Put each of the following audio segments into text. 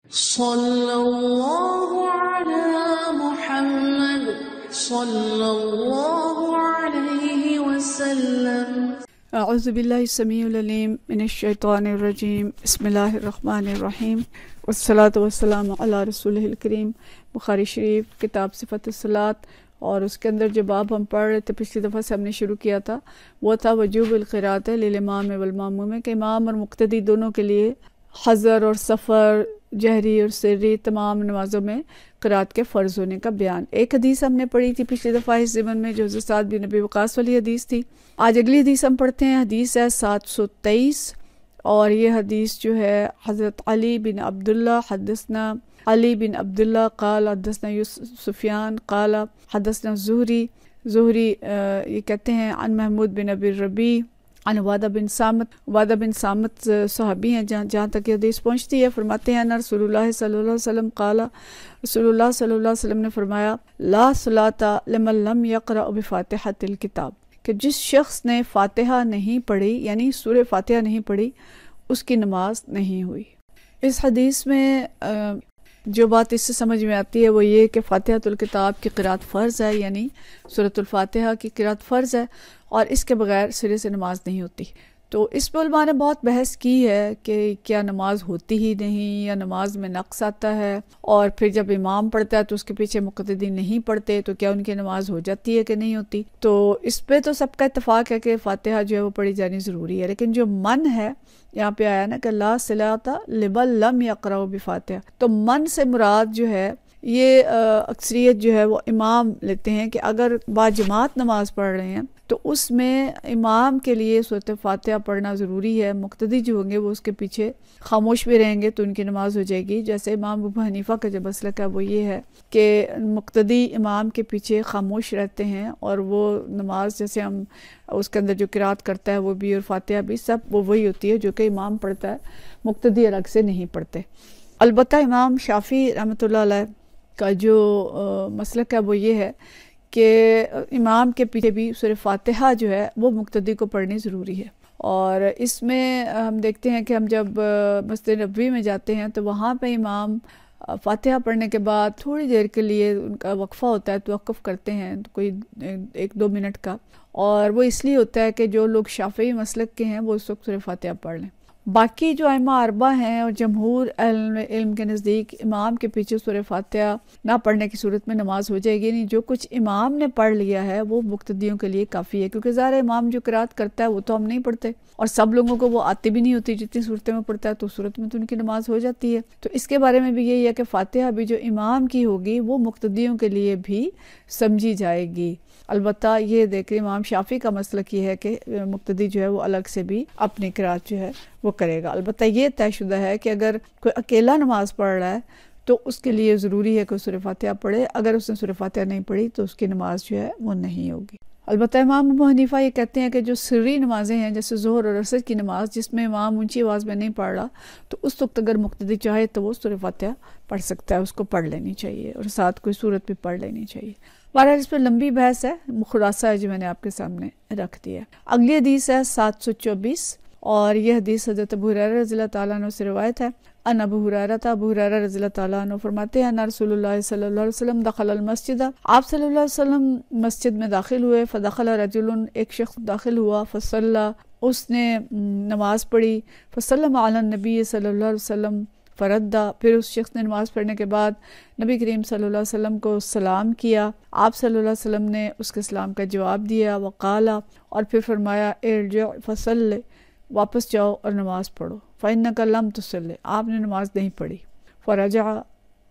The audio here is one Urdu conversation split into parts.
صلی اللہ علی محمد صلی اللہ علیہ وسلم۔ اعوذ باللہ السمیع العلیم من الشیطان الرجیم، بسم اللہ الرحمن الرحیم، والصلاة والسلام علی رسولہ الکریم۔ بخاری شریف کتاب صفت الصلاۃ، اور اس کے اندر جو باب ہم پڑھ رہے تھے پچھلی دفعہ سے ہم نے شروع کیا تھا وہ تھا وجوب القراءۃ للامام والماموم، کہ امام اور مقتدی دونوں کے لیے حضر اور سفر، جہری اور سری تمام نمازوں میں قرات کے فرض ہونے کا بیان۔ ایک حدیث ہم نے پڑھی تھی پچھلی دفعہ اس ضمن میں، جو حضرت سعد بن ابی وقاص والی حدیث تھی۔ آج اگلی حدیث ہم پڑھتے ہیں، حدیث ہے 723، اور یہ حدیث جو ہے حضرت علی بن عبداللہ حدثنا علی بن عبداللہ قال حدثنا سفیان قال حدثنا زہری یہ کہتے ہیں عن محمود بن ابی الربیع عن عبادہ بن سامت صحابی ہیں جہاں تک یہ حدیث پہنچتی ہے۔ فرماتے ہیں رسول اللہ صلی اللہ علیہ وسلم قال، رسول اللہ صلی اللہ علیہ وسلم نے فرمایا لا صلاۃ لمن لم یقرأ بفاتحۃ الکتاب، کہ جس شخص نے فاتحہ نہیں پڑھی، یعنی سورہ فاتحہ نہیں پڑھی، اس کی نماز نہیں ہوئی۔ اس حدیث میں جو بات اس سے سمجھ میں آتی ہے وہ یہ کہ فاتحۃ الکتاب کی قرات فرض ہے، یعنی سورۃ الفاتحہ کی قرات فرض ہے، اور اس کے بغیر سرے سے نماز نہیں ہوتی۔ تو اس پہ علماء نے بہت بحث کی ہے کہ کیا نماز ہوتی ہی نہیں یا نماز میں نقص آتا ہے، اور پھر جب امام پڑھتا ہے تو اس کے پیچھے مقتدی نہیں پڑھتے تو کیا ان کی نماز ہو جاتی ہے کہ نہیں ہوتی۔ تو اس پہ تو سب کا اتفاق ہے کہ فاتحہ جو ہے وہ پڑھی جانی ضروری ہے، لیکن جو من ہے یہاں پہ آیا نا کہ لا صلاۃ لمن لم یقرأ بفاتحہ، تو من سے مراد جو ہے یہ اکثریت جو ہے وہ امام لیتے ہیں کہ اگر باجماعت نماز پڑھ رہے ہیں تو اس میں امام کے لیے سورۃ فاتحہ پڑھنا ضروری ہے۔ مقتدی جو ہوں گے وہ اس کے پیچھے خاموش بھی رہیں گے تو ان کی نماز ہو جائے گی۔ جیسے امام ابو حنیفہ کا جو مسلک ہے وہ یہ ہے کہ مقتدی امام کے پیچھے خاموش رہتے ہیں، اور وہ نماز جیسے ہم اس کے اندر جو قرات کرتا ہے وہ بھی اور فاتحہ بھی سب وہ وہی ہوتی ہے جو کہ امام پڑھتا ہے، مقتدی الگ سے نہیں پڑھتے۔ البتہ امام شافعی رحمۃ اللہ علیہ کا جو مسلک ہے وہ یہ ہے کہ امام کے پیچھے بھی سورہ فاتحہ جو ہے وہ مقتدی کو پڑھنی ضروری ہے۔ اور اس میں ہم دیکھتے ہیں کہ ہم جب مسجد نبوی میں جاتے ہیں تو وہاں پہ امام فاتحہ پڑھنے کے بعد تھوڑی دیر کے لیے ان کا وقفہ ہوتا ہے، توقف کرتے ہیں کوئی 1-2 منٹ کا، اور وہ اس لیے ہوتا ہے کہ جو لوگ شافعی مسلک کے ہیں وہ اس وقت سورہ فاتحہ پڑھ لیں۔ باقی جو ائمہ اربعہ ہیں اور جمہور علم کے نزدیک امام کے پیچھے سورہ فاتحہ نہ پڑھنے کی صورت میں نماز ہو جائے گی نہیں۔ جو کچھ امام نے پڑھ لیا ہے وہ مقتدیوں کے لیے کافی ہے، کیونکہ ظاہر امام جو قرات کرتا ہے وہ تو ہم نہیں پڑھتے، اور سب لوگوں کو وہ آتی بھی نہیں ہوتی جتنی صورتیں میں پڑھتا ہے، تو صورت میں تو ان کی نماز ہو جاتی ہے۔ تو اس کے بارے میں بھی یہی ہے کہ فاتحہ بھی جو امام کی ہوگی وہ مقتدیوں کے لیے بھی سمجھی جائے گی۔ البتہ یہ دیکھیں امام شافعی کا مسلک یہ ہے کہ مقتدی جو ہے وہ الگ سے بھی اپنی قرات جو ہے وہ کرے گا۔ البتہ یہ طے شدہ ہے کہ اگر کوئی اکیلا نماز پڑھ رہا ہے تو اس کے لیے ضروری ہے کہ سورہ فاتحہ پڑھے، اگر اس نے سورہ فاتحہ نہیں پڑھی تو اس کی نماز جو ہے وہ نہیں ہوگی۔ البتہ امام ابو حنیفہ یہ کہتے ہیں کہ جو سری نمازیں ہیں جیسے ظہر اور عصر کی نماز جس میں امام اونچی آواز میں نہیں پڑھ رہا، تو اس وقت اگر مقتدی چاہے تو وہ سورہ فاتحہ پڑھ سکتا ہے، اس کو پڑھ لینی چاہیے، اور ساتھ کوئی سورت بھی پڑھ لینی چاہیے۔ بہرحال اس پہ لمبی بحث ہے، خلاصہ ہے جو میں نے آپ کے سامنے رکھ دیا۔ اگلی حدیث ہے 724، اور یہ حدیث حضرت ابو ہریرہ رضی اللہ تعالیٰ عنہ سے روایت ہے۔ ان ابو ہریرہ رضی اللہ تعالیٰ عنہ فرماتے ہیں رسول اللہ صلی اللہ علیہ وسلم دخل المسجد، آپ صلی اللہ علیہ وسلم مسجد میں داخل ہوئے، فدخل رجل، ایک شخص داخل ہوا، فصلی، اس نے نماز پڑھی، فسلم علی النبی صلی اللہ علیہ وسلم فردہ، پھر اس شخص نے نماز پڑھنے کے بعد نبی کریم صلی اللہ علیہ وسلم کو سلام کیا، آپ صلی اللہ علیہ وسلم نے اس کے سلام کا جواب دیا، وقال، اور پھر فرمایا ارجع فصلی، واپس جاؤ اور نماز پڑھو، فإنک لم تصلی، آپ نے نماز نہیں پڑھی، فرجع،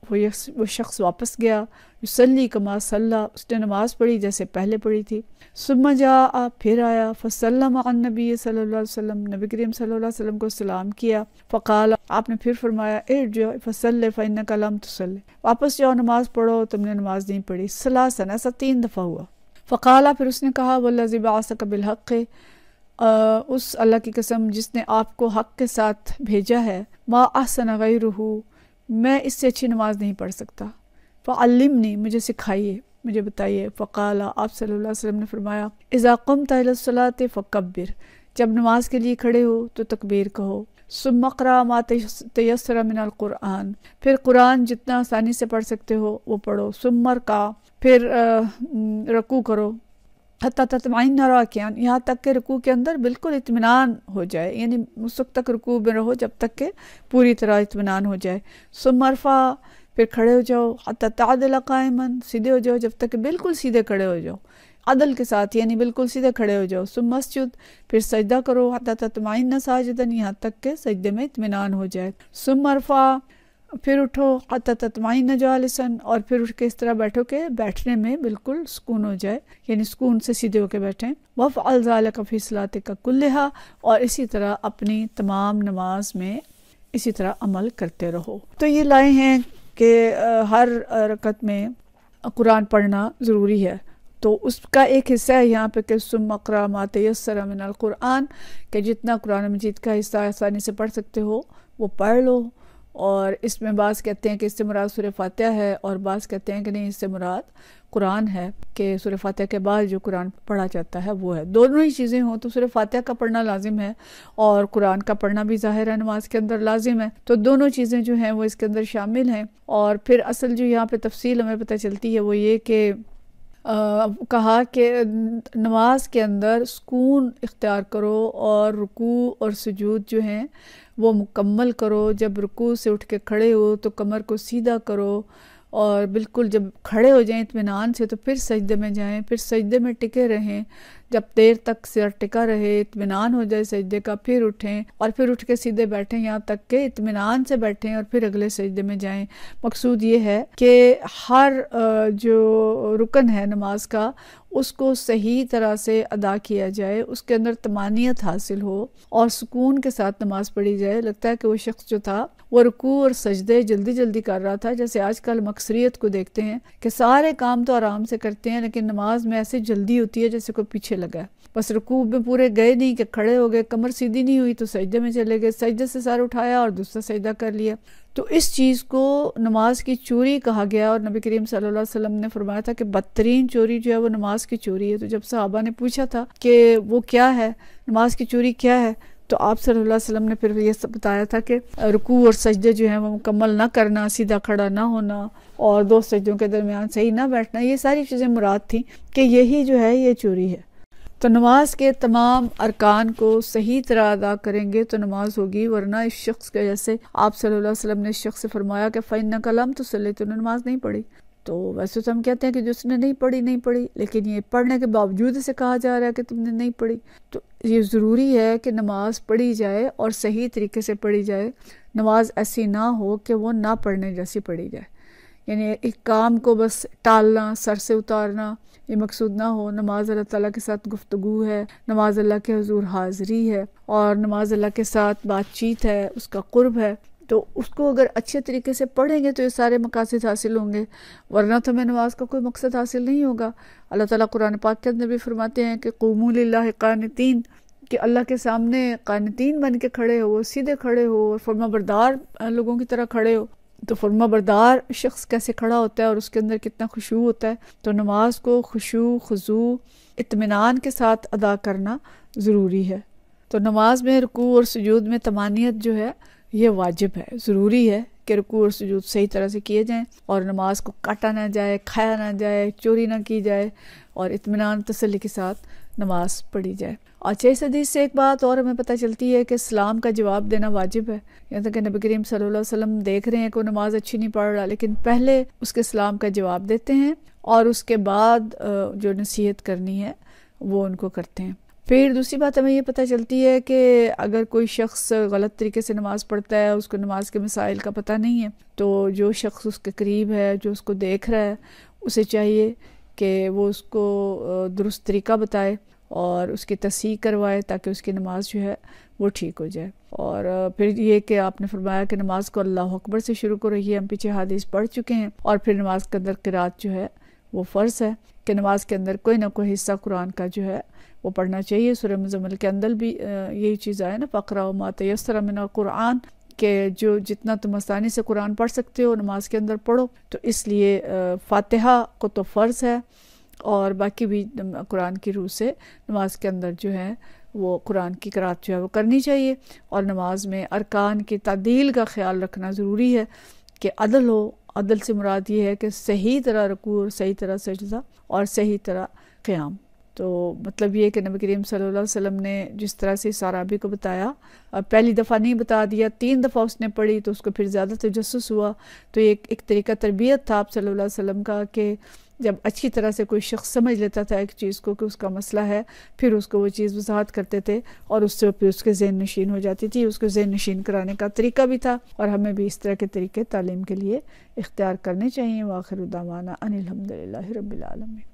وہ شخص واپس گیا، یصلی کما صلی، اس نے نماز پڑھی جیسے پہلے پڑھی تھی، ثم جاء، پھر آیا، فسلم علی النبی صلی اللہ علیہ وسلم، نبی کریم صلی اللہ علیہ وسلم کو سلام کیا، فقال، آپ نے پھر فرمایا ارجع فصلی فإنک لم تصلی، واپس جاؤ نماز پڑھو تم نے نماز نہیں پڑھی، ثلاثا، ایسا 3 دفعہ ہوا۔ فقال، پھر اس نے کہا والذی بعثک بالحق، اس اللہ کی قسم جس نے آپ کو حق کے ساتھ بھیجا ہے، ما احسن غیرہ، میں اس سے اچھی نماز نہیں پڑھ سکتا، فعلمنی، مجھے سکھائیے، مجھے بتائیے، فقال، آپ صلی اللہ علیہ وسلم نے فرمایا اذا قمت الی الصلاۃ فکبر، جب نماز کے لیے کھڑے ہو تو تکبیر کہو، ثم اقرأ ما تیسر من القرآن، پھر قرآن جتنا آسانی سے پڑھ سکتے ہو وہ پڑھو، ثم ارکع، پھر رکوع کرو، حتی تطمئن راکعا، یہاں تک کہ رکوع کے اندر بالکل اطمینان ہو جائے، یعنی اس وقت تک رکوع میں رہو جب تک کہ پوری طرح اطمینان ہو جائے، ثم ارفع، پھر کھڑے ہو جاؤ، حتی تعدل قائما، سیدھے ہو جاؤ جب تک کہ بالکل سیدھے کھڑے ہو جاؤ، عدل کے ساتھ، یعنی بالکل سیدھے کھڑے ہو جاؤ، ثم اسجد، پھر سجدہ کرو، حتی تطمئن ساجدا، یہاں تک کہ سجدے میں اطمینان ہو جائے، ثم ارفع، پھر اٹھو، حتی تطمئن جالسا، اور پھر اٹھ کے اس طرح بیٹھو کہ بیٹھنے میں بالکل سکون ہو جائے، یعنی سکون سے سیدھے ہو کے بیٹھیں، وافعل ذلک فی صلاتک کلھا، اور اسی طرح اپنی تمام نماز میں اسی طرح عمل کرتے رہو۔ تو یہ لائے ہیں کہ ہر رکعت میں قرآن پڑھنا ضروری ہے، تو اس کا ایک حصہ ہے یہاں پہ کہ ثم اقرأ ما تیسر من القرآن، کہ جتنا قرآن مجید کا حصہ آسانی سے پڑھ سکتے ہو وہ پڑھ لو، اور اس میں بعض کہتے ہیں کہ اس سے مراد سورہ فاتحہ ہے، اور بعض کہتے ہیں کہ نہیں، اس سے مراد قرآن ہے، کہ سورہ فاتحہ کے بعد جو قرآن پڑھا جاتا ہے وہ ہے۔ دونوں ہی چیزیں ہوں تو سورہ فاتحہ کا پڑھنا لازم ہے اور قرآن کا پڑھنا بھی ظاہر ہے نماز کے اندر لازم ہے، تو دونوں چیزیں جو ہیں وہ اس کے اندر شامل ہیں۔ اور پھر اصل جو یہاں پہ تفصیل ہمیں پتہ چلتی ہے وہ یہ کہ کہا کہ نماز کے اندر سکون اختیار کرو، اور رکوع اور سجود جو ہیں وہ مکمل کرو، جب رکوع سے اٹھ کے کھڑے ہو تو کمر کو سیدھا کرو، اور بالکل جب کھڑے ہو جائیں اطمینان سے تو پھر سجدے میں جائیں، پھر سجدے میں ٹکے رہیں، جب دیر تک سر ٹکا رہے، اطمینان ہو جائے سجدے کا، پھر اٹھیں اور پھر اٹھ کے سیدھے بیٹھیں، یہاں تک کہ اطمینان سے بیٹھیں اور پھر اگلے سجدے میں جائیں۔ مقصود یہ ہے کہ ہر جو رکن ہے نماز کا اس کو صحیح طرح سے ادا کیا جائے، اس کے اندر طمانینت حاصل ہو اور سکون کے ساتھ نماز پڑھی جائے۔ لگتا ہے کہ وہ شخص جو تھا وہ رکوع اور سجدے جلدی جلدی کر رہا تھا، جیسے آج کل اکثریت کو دیکھتے ہیں کہ سارے کام تو آرام سے کرتے ہیں لیکن نماز میں ایسے جلدی ہوتی ہے جیسے کوئی پیچھے لگا ہے، بس رکوع میں پورے گئے نہیں کہ کھڑے ہو گئے، کمر سیدھی نہیں ہوئی تو سجدے میں چلے گئے، سجدے سے سر اٹھایا اور دوسرا سجدہ کر لیا۔ تو اس چیز کو نماز کی چوری کہا گیا، اور نبی کریم صلی اللہ علیہ وسلم نے فرمایا تھا کہ بدترین چوری جو ہے وہ نماز کی چوری ہے۔ تو جب صحابہ نے پوچھا تھا کہ وہ کیا ہے، نماز کی چوری کیا ہے، تو آپ صلی اللہ علیہ وسلم نے پھر یہ سب بتایا تھا کہ رکوع اور سجدے جو ہیں وہ مکمل نہ کرنا، سیدھا کھڑا نہ ہونا، اور دو سجدوں کے درمیان صحیح نہ بیٹھنا، یہ ساری چیزیں مراد تھیں کہ یہی جو ہے یہ چوری ہے۔ تو نماز کے تمام ارکان کو صحیح طرح ادا کریں گے تو نماز ہوگی، ورنہ اس شخص کے جیسے آپ صلی اللہ علیہ وسلم نے اس شخص سے فرمایا کہ فَإِنَّكَ لَمْ تُصَلِّ، تو نے نماز نہیں پڑھی۔ تو ویسے تو ہم کہتے ہیں کہ جس نے نہیں پڑھی، لیکن یہ پڑھنے کے باوجود اسے کہا جا رہا ہے کہ تم نے نہیں پڑھی، تو یہ ضروری ہے کہ نماز پڑھی جائے اور صحیح طریقے سے پڑھی جائے، نماز ایسی نہ ہو کہ وہ نہ پڑھنے جیسی پڑھی جائے، یعنی ایک کام کو بس ٹالنا، سر سے اتارنا، یہ مقصود نہ ہو۔ نماز اللہ تعالیٰ کے ساتھ گفتگو ہے، نماز اللہ کے حضور حاضری ہے، اور نماز اللہ کے ساتھ بات چیت ہے، اس کا قرب ہے، تو اس کو اگر اچھے طریقے سے پڑھیں گے تو یہ سارے مقاصد حاصل ہوں گے، ورنہ تو ہمیں نماز کا کوئی مقصد حاصل نہیں ہوگا۔ اللہ تعالیٰ قرآن پاک کے اندر بھی فرماتے ہیں کہ قوموا للہ قانتین، کہ اللہ کے سامنے قانتین بن کے کھڑے ہو، سیدھے کھڑے ہو اور فرما بردار لوگوں کی طرح کھڑے ہو۔ تو فرما بردار شخص کیسے کھڑا ہوتا ہے اور اس کے اندر کتنا خشوع ہوتا ہے، تو نماز کو خشوع، خضوع، اطمینان کے ساتھ ادا کرنا ضروری ہے۔ تو نماز میں رکوع اور سجود میں طمانینت جو ہے یہ واجب ہے، ضروری ہے کہ رکوع اور سجود صحیح طرح سے کیے جائیں اور نماز کو کاٹا نہ جائے، کھایا نہ جائے، چوری نہ کی جائے، اور اطمینان تسلی کے ساتھ نماز پڑھی جائے۔ اچھا، اس حدیث سے ایک بات اور ہمیں پتہ چلتی ہے کہ اسلام کا جواب دینا واجب ہے۔ یہاں تک کہ نبی کریم صلی اللہ علیہ وسلم دیکھ رہے ہیں کہ وہ نماز اچھی نہیں پڑھ رہا، لیکن پہلے اس کے اسلام کا جواب دیتے ہیں اور اس کے بعد جو نصیحت کرنی ہے وہ ان کو کرتے ہیں۔ پھر دوسری بات ہمیں یہ پتہ چلتی ہے کہ اگر کوئی شخص غلط طریقے سے نماز پڑھتا ہے، اس کو نماز کے مسائل کا پتہ نہیں ہے، تو جو شخص اس کے قریب ہے، جو اس کو دیکھ رہا ہے، اسے چاہیے کہ وہ اس کو درست طریقہ بتائے اور اس کی تصحیح کروائے تاکہ اس کی نماز جو ہے وہ ٹھیک ہو جائے۔ اور پھر یہ کہ آپ نے فرمایا کہ نماز کو اللہ اکبر سے شروع کرو، یہ ہم پیچھے حدیث پڑھ چکے ہیں، اور پھر نماز کے اندر قرات جو ہے وہ فرض ہے کہ نماز کے اندر کوئی نہ کوئی حصہ قرآن کا جو ہے وہ پڑھنا چاہیے۔ سورہ مزمل کے اندر بھی یہی چیز آیا نا، فَاقْرَؤْا مَا تَيَسَّرَ مِنَ الْقُرْآنِ، کہ جو جتنا تم آسانی سے قرآن پڑھ سکتے ہو نماز کے اندر پڑھو۔ تو اس لیے فاتحہ کو تو فرض ہے، اور باقی بھی قرآن کی روح سے نماز کے اندر جو ہے وہ قرآن کی قرأت جو ہے وہ کرنی چاہیے. اور نماز میں ارکان کی تعدیل کا خیال رکھنا ضروری ہے کہ عدل ہو. عدل سے مراد یہ ہے کہ صحیح طرح رکوع اور صحیح طرح سجدہ اور صحیح طرح قیام. تو مطلب یہ کہ نبی کریم صلی اللہ علیہ وسلم نے جس طرح سے صحابی کو بتایا، پہلی دفعہ نہیں بتا دیا، 3 دفعہ اس نے پڑھی تو اس کو پھر زیادہ تجسس ہوا. تو یہ ایک طریقہ تربیت تھا آپ صلی اللہ علیہ وسلم کا کہ جب اچھی طرح سے کوئی شخص سمجھ لیتا تھا ایک چیز کو کہ اس کا مسئلہ ہے، پھر اس کو وہ چیز وضاحت کرتے تھے اور اس سے پھر اس کے ذہن نشین ہو جاتی تھی. اس کو ذہن نشین کرانے کا طریقہ بھی تھا، اور ہمیں بھی اس طرح کے طریقے تعلیم کے لیے اختیار کرنے چاہیے. وآخر دعوانا ان الحمد للہ رب العالمین.